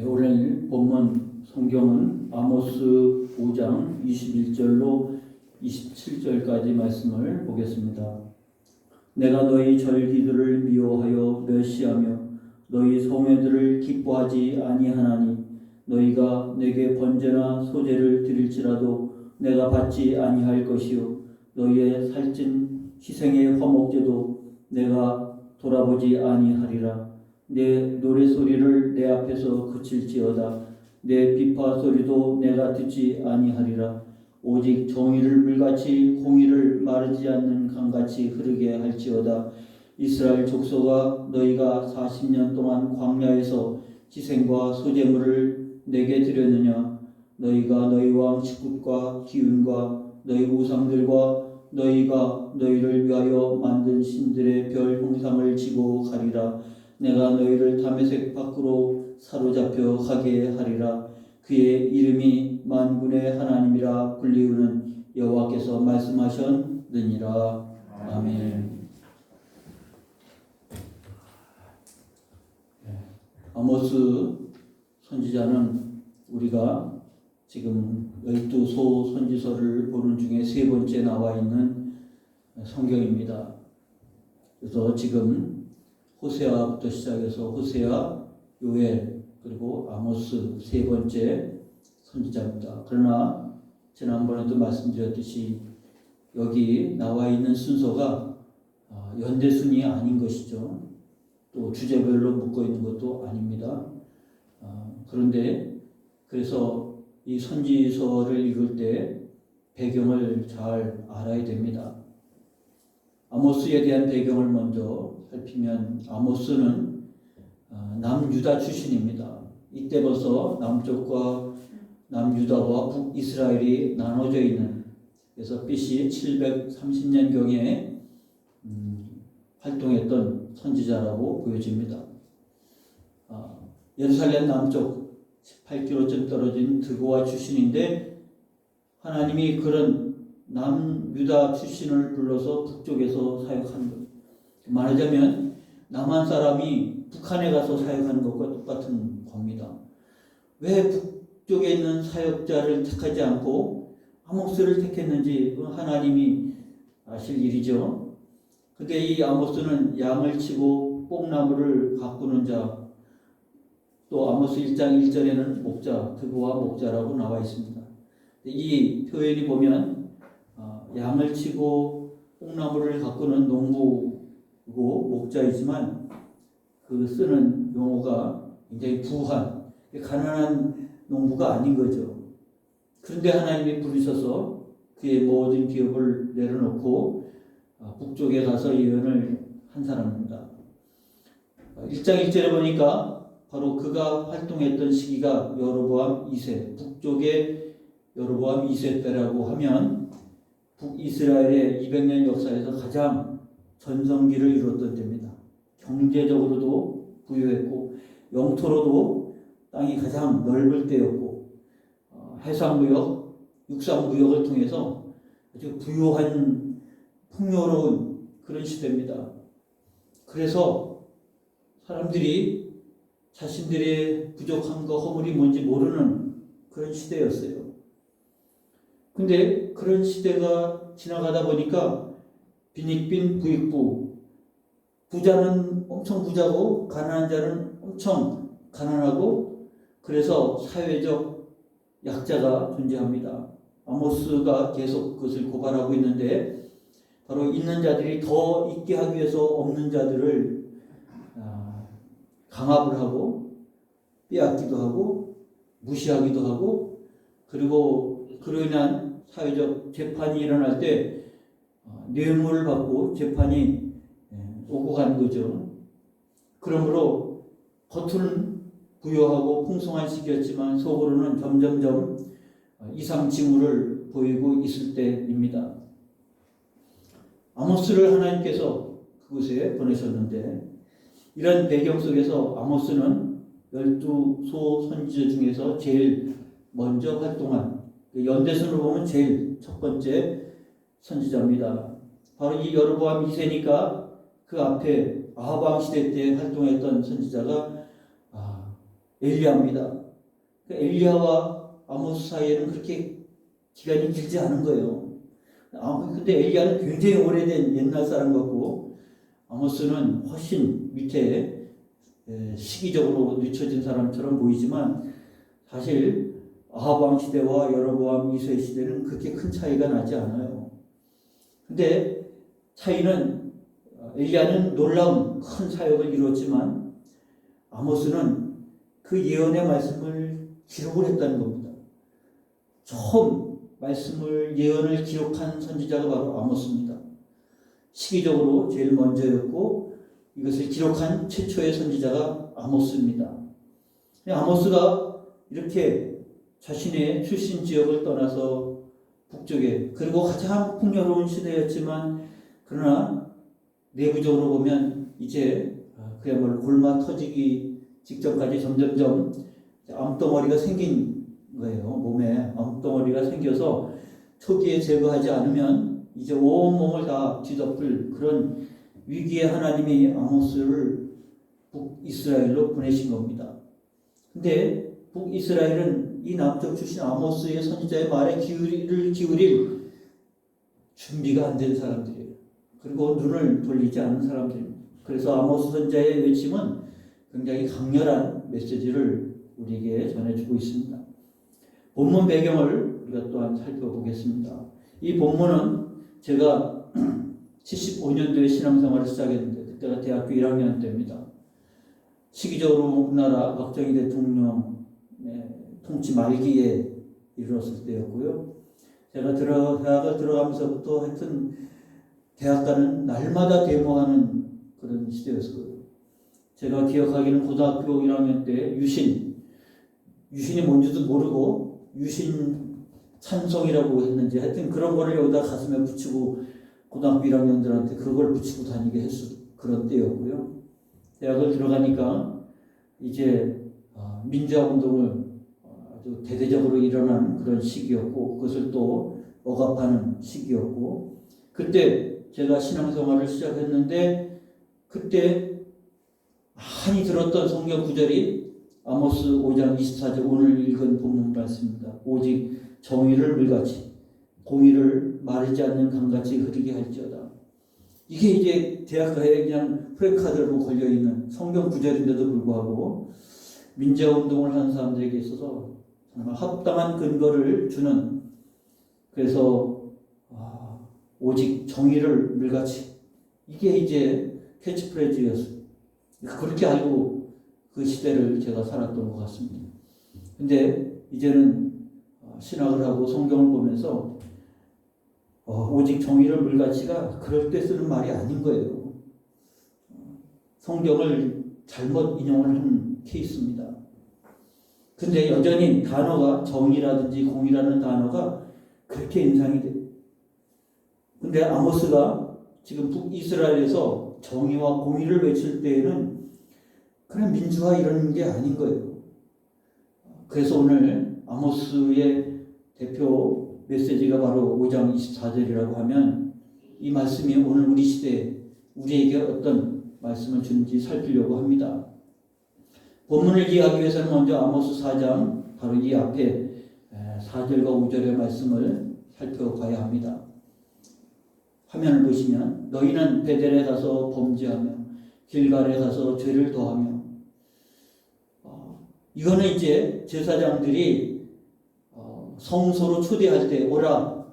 네, 오늘 본문 성경은 아모스 5장 21절로 27절까지 말씀을 보겠습니다. 내가 너희 절기들을 미워하여 멸시하며 너희 성회들을 기뻐하지 아니하나니 너희가 내게 번제나 소제를 드릴지라도 내가 받지 아니할 것이요 너희의 살찐 희생의 화목제도 내가 돌아보지 아니하리라. 내 노래소리를 내 앞에서 그칠지어다. 내 비파 소리도 내가 듣지 아니하리라. 오직 정의를 물같이 공의를 마르지 않는 강같이 흐르게 할지어다. 이스라엘 족속아, 너희가 40년 동안 광야에서 희생과 소제물을 내게 드렸느냐? 너희가 너희 왕 직굿과 기운과 너희 우상들과 너희가 너희를 위하여 만든 신들의 별 형상을 지고 가리라. 내가 너희를 다메섹 밖으로 사로잡혀 가게 하리라. 그의 이름이 만군의 하나님이라 불리우는 여호와께서 말씀하셨느니라. 아멘. 아모스 선지자는 우리가 지금 12소 선지서를 보는 중에 세 번째 나와 있는 성경입니다. 그래서 지금 호세아부터 시작해서 호세아, 요엘, 그리고 아모스 세 번째 선지자입니다. 그러나 지난번에도 말씀드렸듯이 여기 나와 있는 순서가 연대순이 아닌 것이죠. 또 주제별로 묶어 있는 것도 아닙니다. 그런데 그래서 이 선지서를 읽을 때 배경을 잘 알아야 됩니다. 아모스에 대한 배경을 먼저 살피면 아모스는 남유다 출신입니다. 이때 벌써 남쪽과 남유다와 북이스라엘이 나눠져 있는, 그래서 BC 730년경에 활동했던 선지자라고 보여집니다. 예루살렘 남쪽 18km쯤 떨어진 드고아 출신인데 하나님이 그런 남유다 출신을 불러서 북쪽에서 사역하는 것. 말하자면 남한 사람이 북한에 가서 사역하는 것과 똑같은 겁니다. 왜 북쪽에 있는 사역자를 택하지 않고 아모스를 택했는지 하나님이 아실 일이죠. 근데 이 아모스는 양을 치고 뽕나무를 가꾸는 자, 또 아모스 1장 1절에는 목자, 드고아 목자라고 나와 있습니다. 이 표현이 보면 양을 치고 뽕나무를 가꾸는 농부고 목자이지만 그 쓰는 용어가 굉장히 부한, 가난한 농부가 아닌 거죠. 그런데 하나님이 부르셔서 그의 모든 기업을 내려놓고 북쪽에 가서 예언을 한 사람입니다. 1장 1절에 보니까 바로 그가 활동했던 시기가 여로보암 2세, 북쪽의 여로보암 2세 때라고 하면 북이스라엘의 200년 역사에서 가장 전성기를 이뤘던 때입니다. 경제적으로도 부유했고 영토로도 땅이 가장 넓을 때였고 해상무역, 육상무역을 통해서 아주 부유한 풍요로운 그런 시대입니다. 그래서 사람들이 자신들의 부족함과 허물이 뭔지 모르는 그런 시대였어요. 근데 그런 시대가 지나가다 보니까 빈익빈 부익부, 부자는 엄청 부자고 가난한 자는 엄청 가난하고, 그래서 사회적 약자가 존재합니다. 아모스가 계속 그것을 고발하고 있는데 바로 있는 자들이 더 있게 하기 위해서 없는 자들을 강압을 하고 빼앗기도 하고 무시하기도 하고, 그리고 그로 인한 사회적 재판이 일어날 때 뇌물을 받고 재판이 오고 가는 거죠. 그러므로 겉으로는 부유하고 풍성한 시기였지만 속으로는 점점점 이상징후를 보이고 있을 때입니다. 아모스를 하나님께서 그곳에 보내셨는데 이런 배경 속에서 아모스는 12소 선지자 중에서 제일 먼저 활동한, 연대순으로 보면 제일 첫 번째 선지자입니다. 바로 이 여로보암 2세니까 그 앞에 아하방 시대 때 활동했던 선지자가 엘리야입니다. 엘리야와 아모스 사이에는 그렇게 기간이 길지 않은 거예요. 근데 엘리야는 굉장히 오래된 옛날 사람 같고 아모스는 훨씬 밑에 시기적으로 늦춰진 사람처럼 보이지만 사실 아합 왕 시대와 여로보암 2세 시대는 그렇게 큰 차이가 나지 않아요. 근데 차이는 엘리야는 놀라운 큰 사역을 이뤘지만 아모스는 그 예언의 말씀을 기록을 했다는 겁니다. 처음 말씀을 예언을 기록한 선지자가 바로 아모스입니다. 시기적으로 제일 먼저였고 이것을 기록한 최초의 선지자가 아모스입니다. 아모스가 이렇게 자신의 출신 지역을 떠나서 북쪽에, 그리고 가장 풍요로운 시대였지만 그러나 내부적으로 보면 이제 그야말로 골마 터지기 직전까지 점점점 암덩어리가 생긴 거예요. 몸에 암덩어리가 생겨서 초기에 제거하지 않으면 이제 온몸을 다 뒤덮을 그런 위기에 하나님이 아모스를 북이스라엘로 보내신 겁니다. 근데 북이스라엘은 이 남쪽 출신 아모스의 선지자의 말에 기울일 준비가 안 된 사람들이에요. 그리고 눈을 돌리지 않은 사람들입니다. 그래서 아모스 선지자의 외침은 굉장히 강렬한 메시지를 우리에게 전해주고 있습니다. 본문 배경을 우리가 또한 살펴보겠습니다. 이 본문은 제가 75년도에 신앙생활을 시작했는데 그때가 대학교 1학년 때입니다. 시기적으로 우리나라 박정희 대통령 통치 말기에 이르렀을 때였고요. 제가 대학을 들어가면서부터 하여튼 대학가는 날마다 데모하는 그런 시대였어요. 제가 기억하기는 고등학교 1학년 때 유신이 뭔지도 모르고 유신 찬송이라고 했는지 하여튼 그런 거를 여기다 가슴에 붙이고 고등학교 1학년들한테 그걸 붙이고 다니게 했을 그런 때였고요. 대학을 들어가니까 이제 민주화 운동을 아주 대대적으로 일어난 그런 시기였고 그것을 또 억압하는 시기였고 그때 제가 신앙생활을 시작했는데 그때 많이 들었던 성경 구절이 아모스 5장 24절 오늘 읽은 본문 말씀입니다. 오직 정의를 물같이 공의를 마르지 않는 강같이 흐르게 할지어다. 이게 이제 대학가에 그냥 프랭카드로 걸려있는 성경 구절인데도 불구하고 민주화운동을 하는 사람들에게 있어서 정말 합당한 근거를 주는 그래서 오직 정의를 물같이 이게 이제 캐치프레이즈였어요. 그렇게 알고 그 시대를 제가 살았던 것 같습니다. 근데 이제는 신학을 하고 성경을 보면서 오직 정의를 물같이가 그럴 때 쓰는 말이 아닌 거예요. 성경을 잘못 인용을 한 케이스입니다. 근데 여전히 단어가 정의라든지 공의라는 단어가 그렇게 인상이 돼요. 근데 아모스가 지금 북이스라엘에서 정의와 공의를 외칠 때에는 그냥 민주화 이런 게 아닌 거예요. 그래서 오늘 아모스의 대표 메시지가 바로 5장 24절이라고 하면 이 말씀이 오늘 우리 시대에 우리에게 어떤 말씀을 주는지 살피려고 합니다. 본문을 이해하기 위해서는 먼저 아모스 4장 바로 이 앞에 4절과 5절의 말씀을 살펴봐야 합니다. 화면을 보시면 너희는 베델에 가서 범죄하며 길갈에 가서 죄를 더하며 이거는 이제 제사장들이 성소로 초대할 때 오라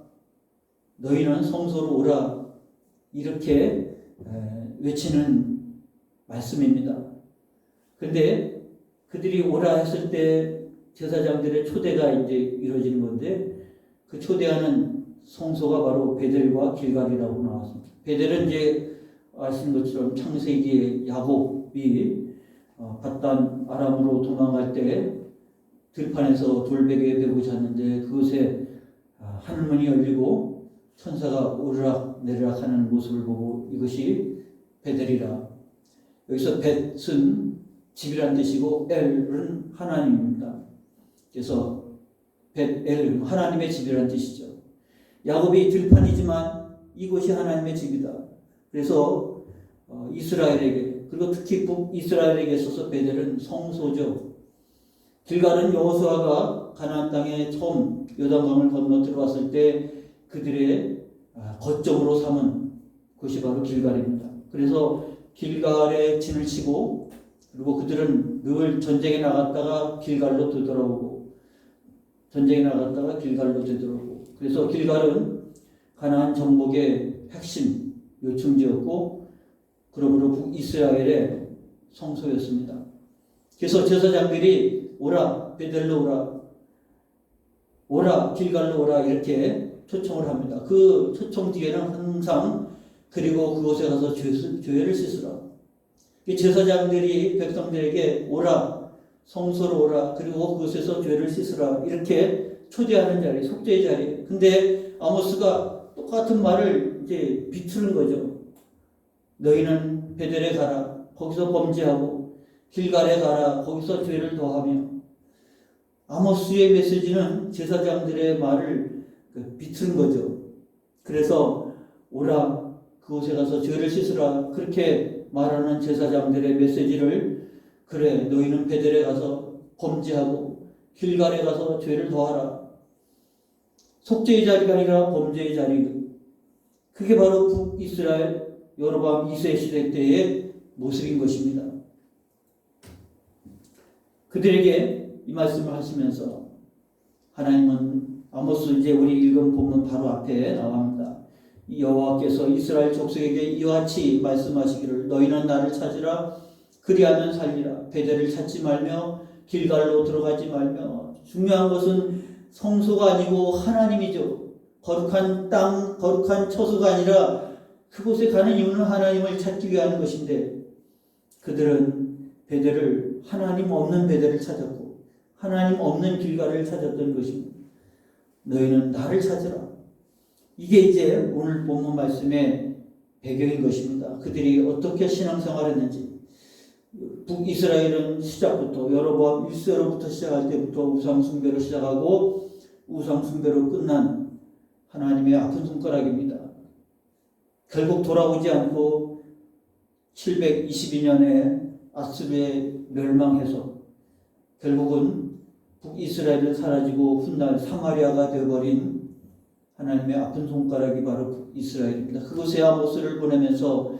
너희는 성소로 오라 이렇게 외치는 말씀입니다. 근데 그들이 오라 했을 때 제사장들의 초대가 이제 이루어지는 건데 그 초대하는 성소가 바로 베델과 길갈이라고 나왔습니다. 베델은 이제 아시는 것처럼 창세기에 야곱이 바단 아람으로 도망갈 때 들판에서 돌베개에 베고 잤는데 그곳에 하늘문이 열리고 천사가 오르락 내리락 하는 모습을 보고 이것이 베델이라. 여기서 벳은 집이란 뜻이고 엘은 하나님입니다. 그래서 벳엘 하나님의 집이란 뜻이죠. 야곱이 들판이지만 이곳이 하나님의 집이다. 그래서 이스라엘에게 그리고 특히 북이스라엘에게 있어서 베델은 성소죠. 길갈은 여호수아가 가나안 땅에 처음 요단강을 건너 들어왔을 때 그들의 거점으로 삼은 곳이 바로 길갈입니다. 그래서 길갈에 진을 치고 그리고 그들은 늘 전쟁에 나갔다가 길갈로 되돌아오고 전쟁에 나갔다가 길갈로 되돌아오고 그래서 길갈은 가나안 정복의 핵심 요충지였고 그러므로 북이스라엘의 성소였습니다. 그래서 제사장들이 오라 베델로 오라 오라 길갈로 오라 이렇게 초청을 합니다. 그 초청 뒤에는 항상 그리고 그곳에 가서 죄를 씻으라. 제사장들이 백성들에게 오라 성소로 오라 그리고 그곳에서 죄를 씻으라 이렇게 초대하는 자리 속죄의 자리. 근데 아모스가 똑같은 말을 이제 비틀는 거죠. 너희는 베델에 가라 거기서 범죄하고 길갈에 가라 거기서 죄를 더하며. 아모스의 메시지는 제사장들의 말을 비틀은 거죠. 그래서 오라 그곳에 가서 죄를 씻으라 그렇게 말하는 제사장들의 메시지를 그래 너희는 베델에 가서 범죄하고 길갈에 가서 죄를 더하라. 속죄의 자리가 아니라 범죄의 자리. 그게 바로 북이스라엘 여로보암 2세 시대 때의 모습인 것입니다. 그들에게 이 말씀을 하시면서 하나님은 아모스 이제 우리 읽은 본문 바로 앞에 나옵니다. 여호와께서 이스라엘 족속에게 이와 같이 말씀하시기를 너희는 나를 찾으라 그리하면 살리라. 베델을 찾지 말며 길갈로 들어가지 말며. 중요한 것은 성소가 아니고 하나님이죠. 거룩한 땅 거룩한 처소가 아니라 그곳에 가는 이유는 하나님을 찾기 위한 것인데 그들은 베델을 하나님 없는 베델을 찾았고 하나님 없는 길갈을 찾았던 것입니다. 너희는 나를 찾으라. 이게 이제 오늘 본문 말씀의 배경인 것입니다. 그들이 어떻게 신앙생활을 했는지. 북이스라엘은 시작부터 여로보암 1세로부터 시작할 때부터 우상숭배로 시작하고 우상숭배로 끝난 하나님의 아픈 손가락입니다. 결국 돌아오지 않고 722년에 아수르에 멸망해서 결국은 북이스라엘은 사라지고 훗날 사마리아가 되어버린 하나님의 아픈 손가락이 바로 북이스라엘입니다. 그곳에 아모스를 보내면서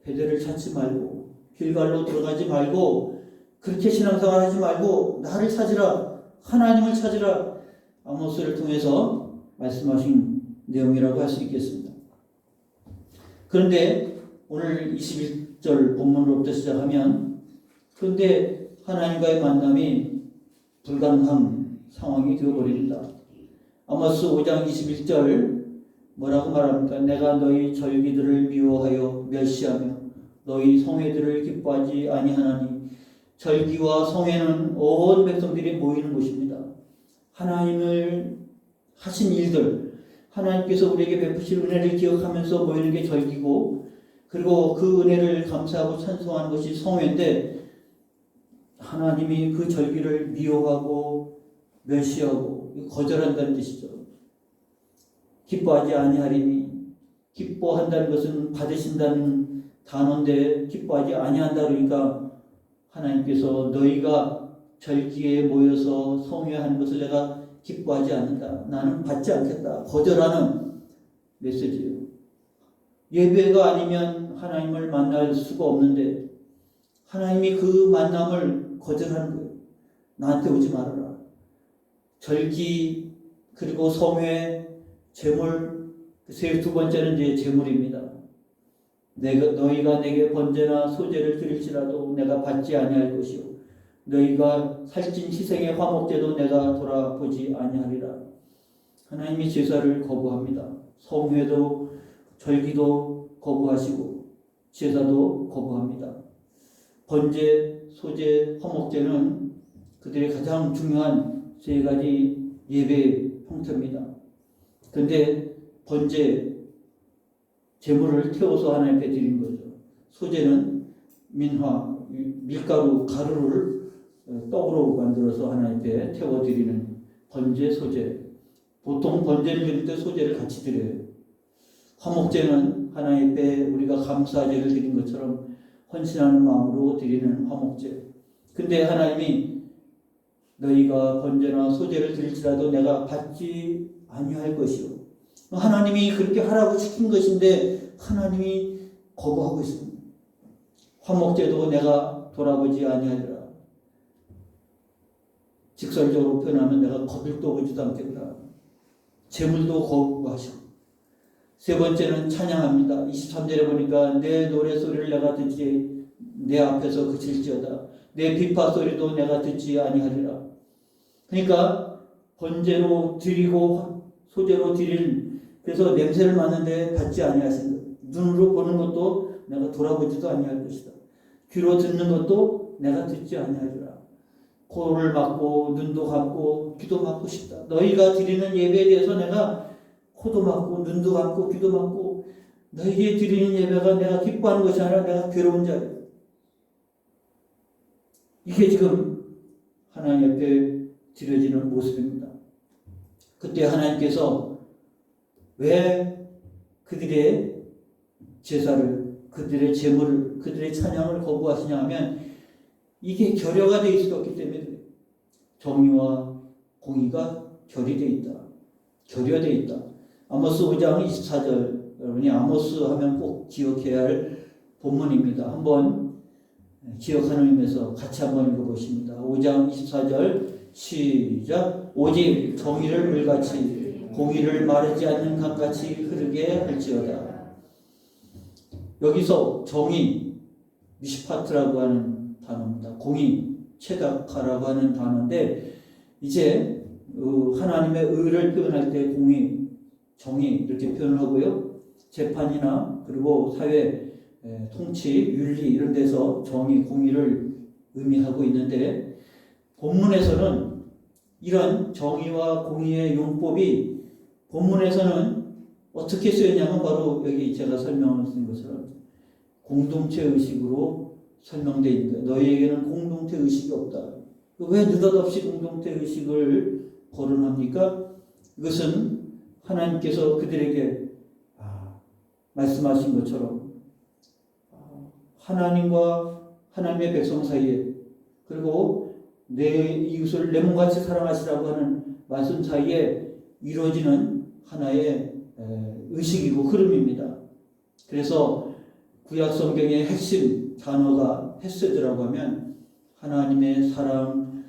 베델을 찾지 말고 길갈로 들어가지 말고 그렇게 신앙생활 하지 말고 나를 찾으라 하나님을 찾으라 아모스를 통해서 말씀하신 내용이라고 할 수 있겠습니다. 그런데 오늘 21절 본문으로부터 시작하면 그런데 하나님과의 만남이 불가능한 상황이 되어버립니다. 아모스 5장 21절 뭐라고 말합니까? 내가 너희 절기들을 미워하여 멸시하며 너희 성회들을 기뻐하지 아니하나니. 절기와 성회는 온 백성들이 모이는 곳입니다. 하나님을 하신 일들 하나님께서 우리에게 베푸실 은혜를 기억하면서 모이는 게 절기고 그리고 그 은혜를 감사하고 찬송하는 것이 성회인데 하나님이 그 절기를 미워하고 멸시하고 거절한다는 뜻이죠. 기뻐하지 아니하리니 기뻐한다는 것은 받으신다는 단어인데 기뻐하지 아니한다 그러니까 하나님께서 너희가 절기에 모여서 성회하는 것을 내가 기뻐하지 않는다. 나는 받지 않겠다. 거절하는 메시지예요. 예배가 아니면 하나님을 만날 수가 없는데 하나님이 그 만남을 거절하는 거예요. 나한테 오지 말아라. 절기 그리고 성회 제물 두 번째는 이제 제물입니다. 너희가 내게 번제나 소제를 드릴지라도 내가 받지 아니할 것이요 너희가 살찐 희생의 화목제도 내가 돌아보지 아니하리라. 하나님이 제사를 거부합니다. 성회도 절기도 거부하시고 제사도 거부합니다. 번제, 소제, 화목제는 그들의 가장 중요한 세 가지 예배 형태입니다. 그런데 번제, 제물을 태워서 하나님 앞에 드린 거죠. 소제는 민화, 밀가루, 가루를 떡으로 만들어서 하나님 앞에 태워드리는 번제, 소제. 보통 번제를 드릴 때 소제를 같이 드려요. 화목제는 하나님 앞에 우리가 감사제를 드린 것처럼 헌신하는 마음으로 드리는 화목제. 근데 하나님이 너희가 번제나 소제를 드릴지라도 내가 받지 아니할 것이요. 하나님이 그렇게 하라고 시킨 것인데 하나님이 거부하고 있습니다. 화목제도 내가 돌아보지 아니하리라. 직설적으로 표현하면 내가 거들떠 보지도 않겠다. 제물도 거부하시고. 세 번째는 찬양합니다. 23절에 보니까 내 노래소리를 내가 듣지 내 앞에서 그칠지어다. 내 비파 소리도 내가 듣지 아니하리라. 그러니까 번제로 드리고 소제로 드릴, 그래서 냄새를 맡는데 받지 아니하신 것. 눈으로 보는 것도 내가 돌아보지도 아니할 것이다. 귀로 듣는 것도 내가 듣지 아니하리라. 코를 막고 눈도 감고 귀도 막고 싶다. 너희가 드리는 예배에 대해서 내가 코도 막고 눈도 감고 귀도 막고 너희에게 드리는 예배가 내가 기뻐하는 것이 아니라 내가 괴로운 자예요. 이게 지금 하나님 앞에 드려지는 모습입니다. 그때 하나님께서 왜 그들의 제사를, 그들의 제물을, 그들의 찬양을 거부하시냐 하면 이게 결여가 되어 있을 수 없기 때문에 정의와 공의가 결여되어 있다. 결여되어 있다. 아모스 5장 24절, 여러분이 아모스 하면 꼭 기억해야 할 본문입니다. 한번 기억하는 의미에서 같이 한번 읽어보십니다. 5장 24절 시작. 오직 정의를 물같이 공의를 마르지 않는 강같이 흐르게 할지어다. 여기서 정의, 미시파트라고 하는 단어입니다. 공의, 체다카라고 하는 단어인데 이제 하나님의 의를 표현할 때 공의, 정의 이렇게 표현을 하고요. 재판이나 그리고 사회 통치, 윤리 이런 데서 정의, 공의를 의미하고 있는데 본문에서는 이런 정의와 공의의 용법이 본문에서는 어떻게 쓰였냐면 바로 여기 제가 설명을 쓴 것처럼 공동체 의식으로 설명되어 있는 거예요. 너희에게는 공동체 의식이 없다. 왜 느닷없이 공동체 의식을 거론합니까? 이것은 하나님께서 그들에게 말씀하신 것처럼 하나님과 하나님의 백성 사이에 그리고 내 이웃을 내 몸같이 사랑하시라고 하는 말씀 사이에 이루어지는 하나의 의식이고 흐름입니다. 그래서 구약 성경의 핵심 단어가 헤세드라고 하면 하나님의 사랑,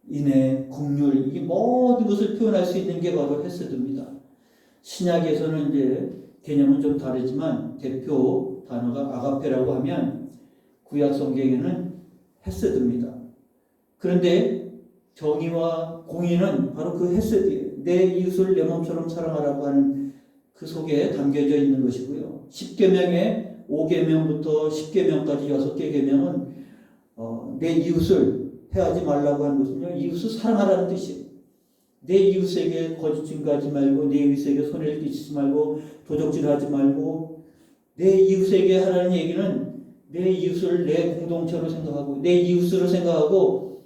인애, 긍휼 이 모든 것을 표현할 수 있는 게 바로 헤세드입니다. 신약에서는 이제 개념은 좀 다르지만 대표 단어가 아가페라고 하면 구약 성경에는 헤세드입니다. 그런데 정의와 공의는 바로 그 헤세드예요. 내 이웃을 내 몸처럼 사랑하라고 하는 그 속에 담겨져 있는 것이고요. 10계명의 5계명부터 10계명까지 6개 계명은 내 이웃을 해하지 말라고 하는 것은요. 이웃을 사랑하라는 뜻이에요. 내 이웃에게 거짓 증거하지 말고 내 이웃에게 손해를 끼치지 말고 도적질하지 말고 내 이웃에게 하라는 얘기는 내 이웃을 내 공동체로 생각하고 내 이웃으로 생각하고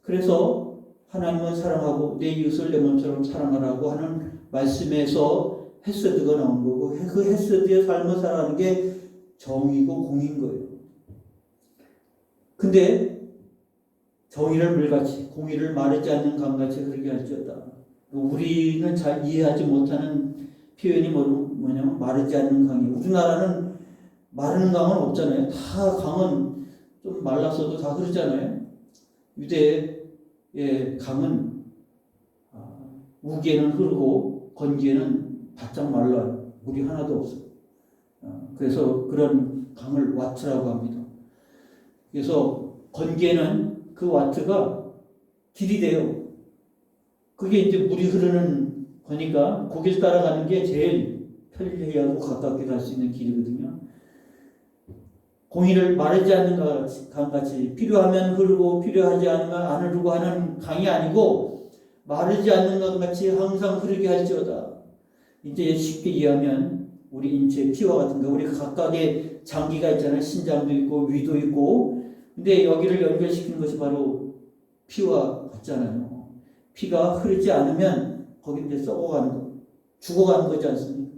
그래서 하나님은 사랑하고 내 이웃을 내 몸처럼 사랑하라고 하는 말씀에서 헤세드가 나온 거고 그 헤세드의 삶을 살아가는 게 정의고 공인 거예요. 근데 정의를 물같이 공의를 마르지 않는 강같이 흐르게 할지어다. 우리는 잘 이해하지 못하는 표현이 뭐냐면 마르지 않는 강이에요. 우리나라는 마르는 강은 없잖아요. 다 강은 좀 말랐어도 다 흐르잖아요. 유대의 강은 우기에는 흐르고 건기에는 바짝 말라요. 물이 하나도 없어요. 그래서 그런 강을 와트라고 합니다. 그래서 건기에는 그 와트가 길이 돼요. 그게 이제 물이 흐르는 거니까 거길 따라가는 게 제일 편리하고 가깝게 갈 수 있는 길이거든요. 공의를 마르지 않는 강같이 필요하면 흐르고 필요하지 않으면 안 흐르고 하는 강이 아니고 마르지 않는 강같이 항상 흐르게 할지어다. 이제 쉽게 이해하면 우리 인체 피와 같은 거 우리 각각의 장기가 있잖아요. 신장도 있고 위도 있고 근데 여기를 연결시키는 것이 바로 피와 같잖아요. 피가 흐르지 않으면 거기 이제 썩어가는 거, 죽어가는 거지 않습니까?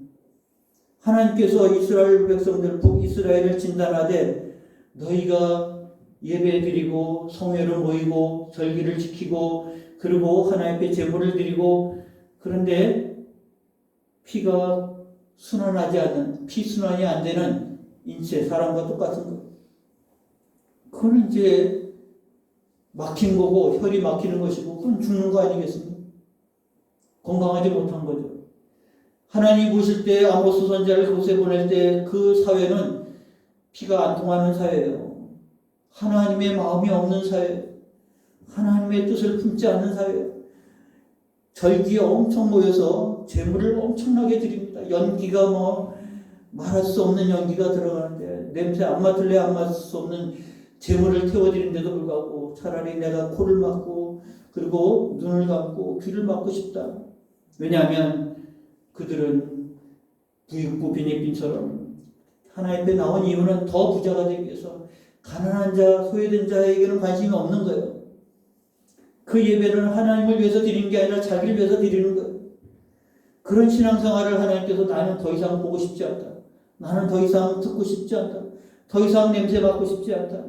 하나님께서 이스라엘 백성들 북이스라엘을 진단하되 너희가 예배 드리고 성회로 모이고 절기를 지키고 그리고 하나님 앞에 제물을 드리고 그런데 피가 순환하지 않는 피순환이 안 되는 인체 사람과 똑같은 거. 그건 이제 막힌 거고 혈이 막히는 것이고 그건 죽는 거 아니겠습니까? 건강하지 못한 거죠. 하나님 보실 때 아모스 선지자를 그곳에 보낼 때 그 사회는 피가 안 통하는 사회예요. 하나님의 마음이 없는 사회, 하나님의 뜻을 품지 않는 사회. 절기에 엄청 모여서 제물을 엄청나게 드립니다. 연기가 말할 수 없는 연기가 들어가는데 냄새 안 맡을래 안 맡을 수 없는 제물을 태워드리는데도 불구하고 차라리 내가 코를 막고 그리고 눈을 감고 귀를 막고 싶다. 왜냐하면 그들은 부익부 비닉빈처럼 하나님 앞에 나온 이유는 더 부자가 되기 위해서 가난한 자, 소외된 자에게는 관심이 없는 거예요. 그 예배는 하나님을 위해서 드리는 게 아니라 자기를 위해서 드리는 거예요. 그런 신앙생활을 하나님께서 나는 더 이상 보고 싶지 않다. 나는 더 이상 듣고 싶지 않다. 더 이상 냄새 맡고 싶지 않다.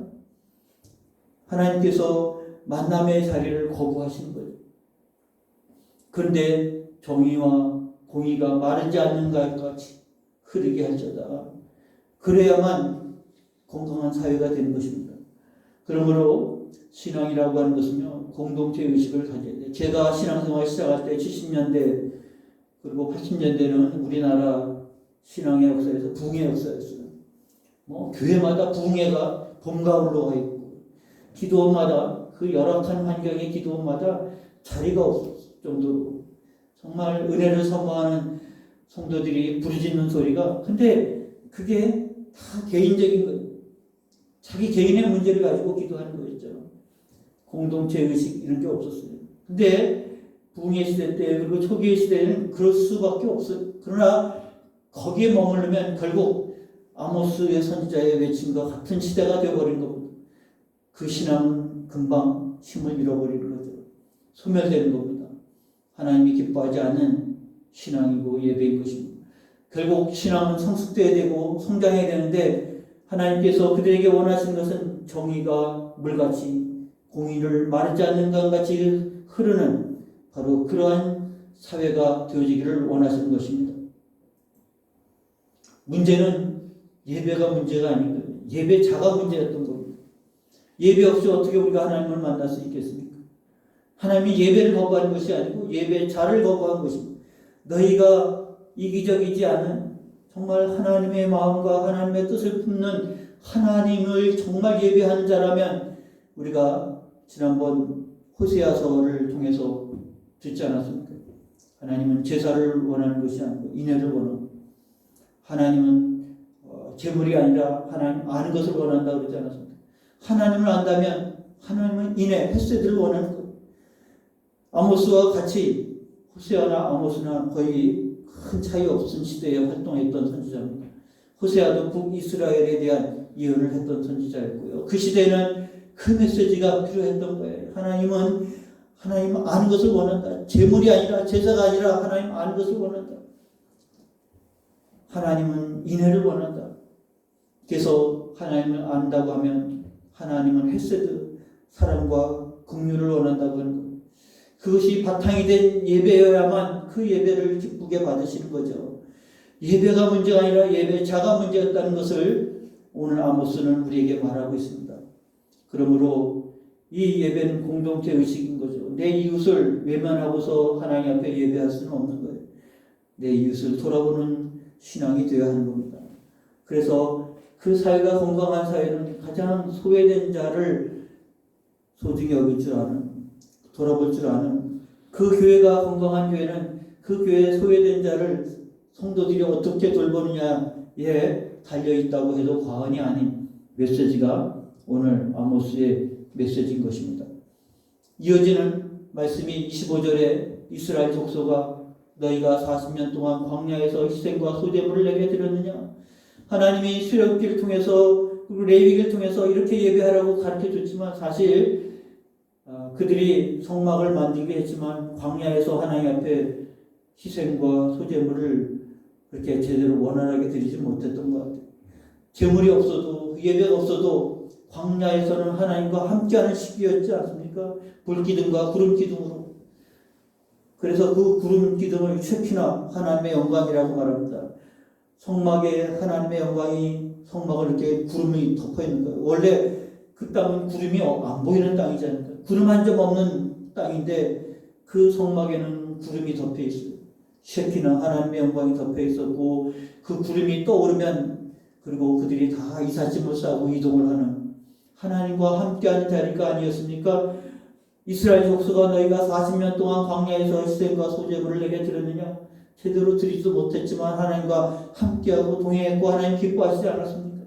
하나님께서 만남의 자리를 거부하시는 거예요. 그런데 정의와 공의가 마르지 않는 것 같이 흐르게 할지어다. 그래야만 건강한 사회가 되는 것입니다. 그러므로 신앙이라고 하는 것은요, 공동체 의식을 가져야 돼요. 제가 신앙생활 시작할 때 70년대 그리고 80년대는 우리나라 신앙의 역사에서 부흥의 역사였어요. 교회마다 부흥회가 봄과 올라가 있고 기도원마다 그 열악한 환경의 기도원마다 자리가 없을 정도로 정말 은혜를 사모하는 성도들이 부르짖는 소리가 근데 그게 다 개인적인 거예요. 자기 개인의 문제를 가지고 기도하는 거였죠. 공동체 의식 이런 게 없었어요. 근데 부흥의 시대 때 그리고 초기의 시대에는 그럴 수밖에 없어요. 그러나 거기에 머무르면 결국 아모스의 선지자의 외침과 같은 시대가 되어버린 겁니다. 그 신앙은 금방 힘을 잃어버리는 거죠. 소멸되는 겁니다. 하나님이 기뻐하지 않는 신앙이고 예배인 것입니다. 결국 신앙은 성숙돼야 되고 성장해야 되는데 하나님께서 그들에게 원하시는 것은 정의가 물같이 공의를 마르지 않는 강같이 흐르는 바로 그러한 사회가 되어지기를 원하시는 것입니다. 문제는 예배가 문제가 아닌 거예요. 예배자가 문제였던 겁니다. 예배 없이 어떻게 우리가 하나님을 만날 수 있겠습니까? 하나님이 예배를 거부하는 것이 아니고 예배자를 거부한 것입니다. 너희가 이기적이지 않은 정말 하나님의 마음과 하나님의 뜻을 품는 하나님을 정말 예배하는 자라면 우리가 지난번 호세아서를 통해서 듣지 않았습니까? 하나님은 제사를 원하는 것이 아니고 인애를 원합니다. 하나님은 재물이 아니라 하나님 아는 것을 원한다고 그러지 않았습니까? 하나님을 안다면 하나님은 인애, 헤세드를 원하는 거예요. 아모스와 같이 호세아나 아모스나 거의 큰 차이 없은 시대에 활동했던 선지자입니다. 호세아도 북이스라엘에 대한 예언을 했던 선지자였고요. 그 시대에는 그 메시지가 필요했던 거예요. 하나님 아는 것을 원한다. 재물이 아니라 제사가 아니라 하나님 아는 것을 원한다. 하나님은 인애를 원한다. 그래서 하나님을 안다고 하면 하나님은 헤세드, 사랑과 긍휼을 원한다고 하는 것. 그것이 바탕이 된 예배여야만 그 예배를 기쁘게 받으시는 거죠. 예배가 문제가 아니라 예배자가 문제였다는 것을 오늘 아모스는 우리에게 말하고 있습니다. 그러므로 이 예배는 공동체 의식인 거죠. 내 이웃을 외면하고서 하나님 앞에 예배할 수는 없는 거예요. 내 이웃을 돌아보는 신앙이 되어야 하는 겁니다. 그래서 그 사회가 건강한 사회는 가장 소외된 자를 소중히 여길 줄 아는, 돌아볼 줄 아는, 그 교회가 건강한 교회는 그 교회의 소외된 자를 성도들이 어떻게 돌보느냐에 달려있다고 해도 과언이 아닌 메시지가 오늘 아모스의 메시지인 것입니다. 이어지는 말씀이 25절에 이스라엘 족속아 너희가 40년 동안 광야에서 희생과 소제물을 내게 드렸느냐. 하나님이 출애굽기를 통해서 그리고 레위기를 통해서 이렇게 예배하라고 가르쳐줬지만 사실 그들이 성막을 만들게 했지만 광야에서 하나님 앞에 희생과 소제물을 그렇게 제대로 원활하게 드리지 못했던 것 같아요. 제물이 없어도 예배가 없어도 광야에서는 하나님과 함께하는 시기였지 않습니까? 불기둥과 구름기둥으로. 그래서 그 구름기둥을 쉐키나 하나님의 영광이라고 말합니다. 성막에 하나님의 영광이 성막을 이렇게 구름이 덮어 있는 거예요. 원래 그 땅은 구름이 안 보이는 땅이잖아요. 구름 한 점 없는 땅인데 그 성막에는 구름이 덮여 있어요. 쉐키나 하나님의 영광이 덮여 있었고 그 구름이 떠오르면 그리고 그들이 다 이삿짐을 싸고 이동을 하는 하나님과 함께하는 자리가 아니었습니까? 이스라엘 족속아 너희가 40년 동안 광야에서 희생과 소제물을 내게 드렸느냐? 제대로 드리지도 못했지만 하나님과 함께하고 동행했고 하나님 기뻐하시지 않았습니까?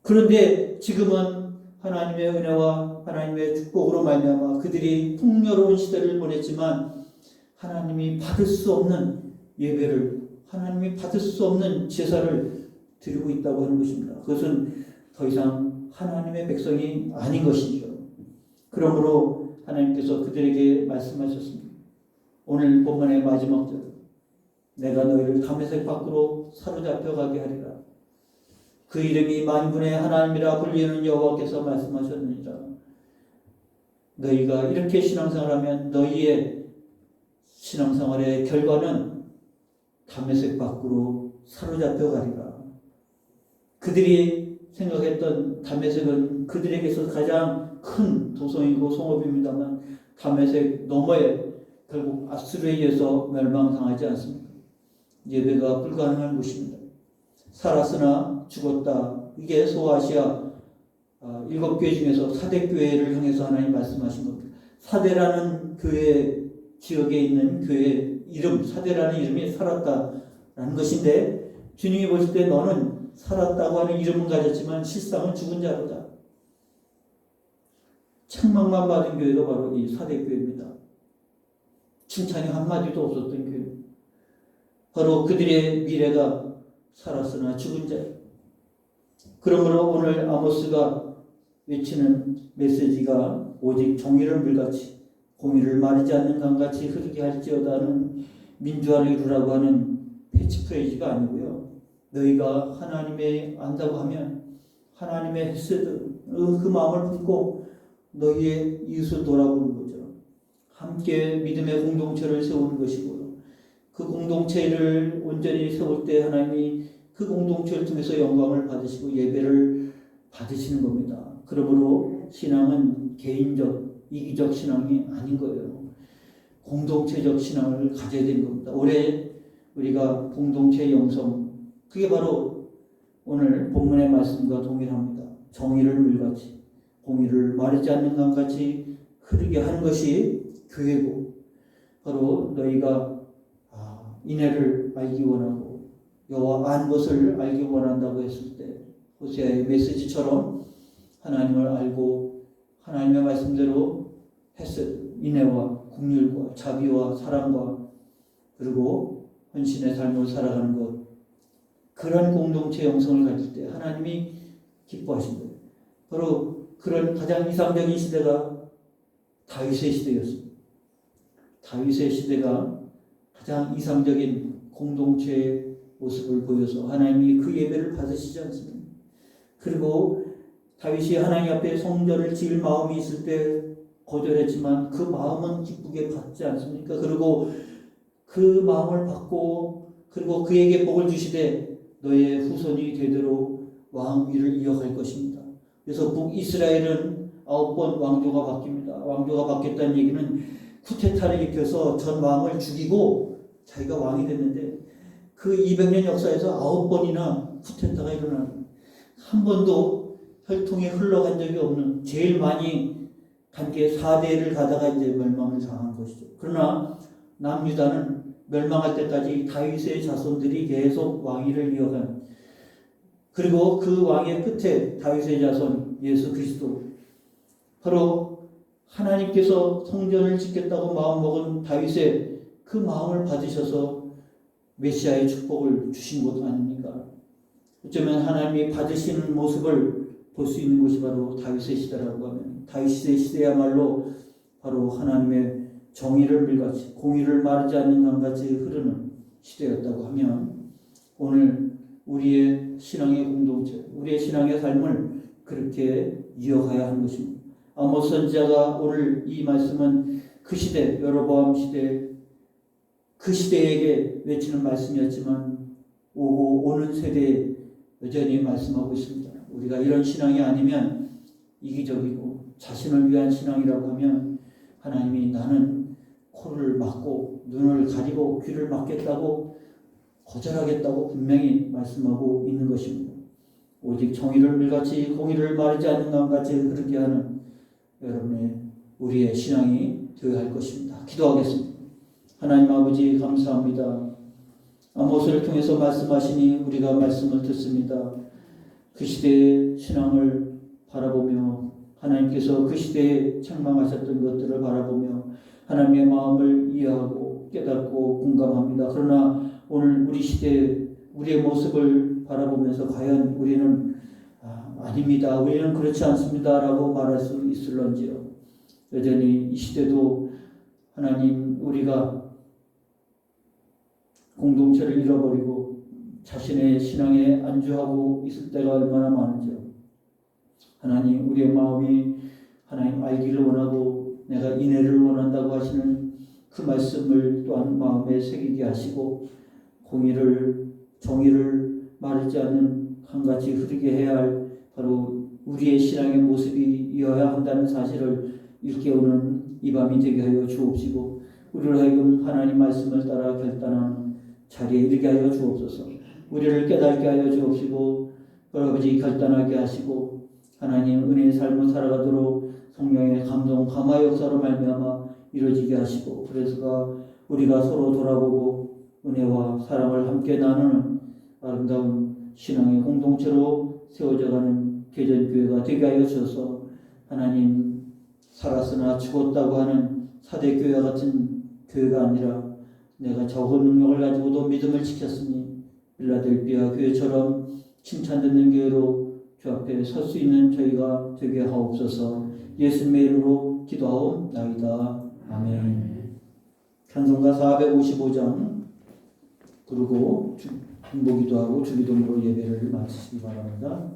그런데 지금은 하나님의 은혜와 하나님의 축복으로 말미암아 그들이 풍요로운 시대를 보냈지만 하나님이 받을 수 없는 예배를 하나님이 받을 수 없는 제사를 드리고 있다고 하는 것입니다. 그것은 더 이상 하나님의 백성이 아닌 것이죠. 그러므로 하나님께서 그들에게 말씀하셨습니다. 오늘 본문의 마지막 절 내가 너희를 다메섹 밖으로 사로잡혀 가게 하리라. 그 이름이 만군의 하나님이라 불리는 여호와께서 말씀하셨느니라. 너희가 이렇게 신앙생활하면 너희의 신앙생활의 결과는 다메섹 밖으로 사로잡혀 가리라. 그들이 생각했던 다메섹은 그들에게서 가장 큰 도성이고 성읍입니다만 다메섹 너머에 결국 아수르에 의해서 멸망당하지 않습니다. 예배가 불가능한 곳입니다. 살았으나 죽었다. 이게 소아시아 7교회 중에서 사대교회를 향해서 하나님 말씀하신 겁니다. 사대라는 교회 지역에 있는 교회 이름, 사대라는 이름이 살았다라는 것인데 주님이 보실 때 너는 살았다고 하는 이름은 가졌지만 실상은 죽은 자로다. 책망만 받은 교회가 바로 이 사대교회입니다. 칭찬이 한마디도 없었던 교회. 바로 그들의 미래가 살았으나 죽은 자. 그러므로 오늘 아모스가 외치는 메시지가 오직 정의를 물같이 공의를 마르지 않는 강같이 흐르게 할지어다는 민주화를 이루라고 하는 패치프레이즈가 아니고요. 너희가 하나님의 안다고 하면 하나님의 헤세드 그 마음을 품고 너희의 이웃을 돌아보는 거죠. 함께 믿음의 공동체를 세우는 것이고요. 그 공동체를 온전히 세울 때 하나님이 그 공동체를 통해서 영광을 받으시고 예배를 받으시는 겁니다. 그러므로 신앙은 개인적, 이기적 신앙이 아닌 거예요. 공동체적 신앙을 가져야 되는 겁니다. 올해 우리가 공동체 영성, 그게 바로 오늘 본문의 말씀과 동일합니다. 정의를 물같이, 공의를 마르지 않는 강같이 흐르게 하는 것이 교회고, 바로 너희가 인애를 알기 원하고 여호와 안 것을 알기 원한다고 했을 때 호세아의 메시지처럼 하나님을 알고 하나님의 말씀대로 헤세드, 인애와 긍휼과 자비와 사랑과 그리고 헌신의 삶을 살아가는 것, 그런 공동체 영성을 가질 때 하나님이 기뻐하신 거예요. 바로 그런 가장 이상적인 시대가 다윗의 시대였습니다. 다윗의 시대가 가장 이상적인 공동체의 모습을 보여서 하나님이 그 예배를 받으시지 않습니까? 그리고 다윗이 하나님 앞에 성전을 지을 마음이 있을 때 거절했지만 그 마음은 기쁘게 받지 않습니까? 그리고 그 마음을 받고 그리고 그에게 복을 주시되 너의 후손이 되도록 왕위를 이어갈 것입니다. 그래서 북이스라엘은 9번 왕조가 바뀝니다. 왕조가 바뀌었다는 얘기는 쿠데타를 일으켜서 전 왕을 죽이고 자기가 왕이 됐는데 그 200년 역사에서 9번이나 쿠데타가 일어나는, 한 번도 혈통이 흘러간 적이 없는, 제일 많이 간 게 4대를 가다가 이제 멸망을 당한 것이죠. 그러나 남유다는 멸망할 때까지 다윗의 자손들이 계속 왕위를 이어간, 그리고 그 왕의 끝에 다윗의 자손 예수 그리스도, 바로 하나님께서 성전을 짓겠다고 마음먹은 다윗의 그 마음을 받으셔서 메시아의 축복을 주신 것 아닙니까? 어쩌면 하나님이 받으시는 모습을 볼 수 있는 것이 바로 다윗의 시대라고 하면, 다윗의 시대야말로 바로 하나님의 정의를 물같이 공의를 마르지 않는 강같이 흐르는 시대였다고 하면, 오늘 우리의 신앙의 공동체, 우리의 신앙의 삶을 그렇게 이어가야 하는 것입니다. 아모스 선지자가 오늘 이 말씀은 그 시대, 여로보암 시대, 그 시대에게 외치는 말씀이었지만 오고 오는 세대에 여전히 말씀하고 있습니다. 우리가 이런 신앙이 아니면 이기적이고 자신을 위한 신앙이라고 하면 하나님이 나는 코를 막고 눈을 가리고 귀를 막겠다고 거절하겠다고 분명히 말씀하고 있는 것입니다. 오직 정의를 물같이 공의를 마르지 않는 감같이 흐르게 하는 여러분의 우리의 신앙이 되어야 할 것입니다. 기도하겠습니다. 하나님 아버지 감사합니다. 아모스를 통해서 말씀하시니 우리가 말씀을 듣습니다. 그 시대의 신앙을 바라보며 하나님께서 그 시대에 책망하셨던 것들을 바라보며 하나님의 마음을 이해하고 깨닫고 공감합니다. 그러나 오늘 우리 시대 우리의 모습을 바라보면서 과연 우리는 아닙니다. 우리는 그렇지 않습니다. 라고 말할 수 있을런지요. 여전히 이 시대도 하나님 우리가 공동체를 잃어버리고 자신의 신앙에 안주하고 있을 때가 얼마나 많은지요. 하나님 우리의 마음이 하나님 알기를 원하고 내가 인애를 원한다고 하시는 그 말씀을 또한 마음에 새기게 하시고 공의를 정의를 마르지 않는 강같이 흐르게 해야 할 바로 우리의 신앙의 모습이 이어야 한다는 사실을 일깨우는 이 밤이 되게 하여 주옵시고 우리를 하여금 하나님 말씀을 따라 결단하는 자리에 이르게 하여 주옵소서. 우리를 깨닫게 하여 주옵시고 아버지 결단하게 하시고 하나님 은혜의 삶을 살아가도록 성령의 감동 감화 역사로 말미암아 이루어지게 하시고 그래서가 우리가 서로 돌아보고 은혜와 사랑을 함께 나누는 아름다운 신앙의 공동체로 세워져가는 개전교회가 되게 하여 주셔서 하나님 살았으나 죽었다고 하는 사대교회 같은 교회가 아니라 내가 적은 능력을 가지고도 믿음을 지켰으니 빌라델비아 교회처럼 칭찬 듣는 교회로 주 앞에 설 수 있는 저희가 되게 하옵소서. 예수님의 이름으로 기도하옵나이다. 아멘. 찬송가 455장 부르고 중보기도하고 주기도문으로 예배를 마치시기 바랍니다.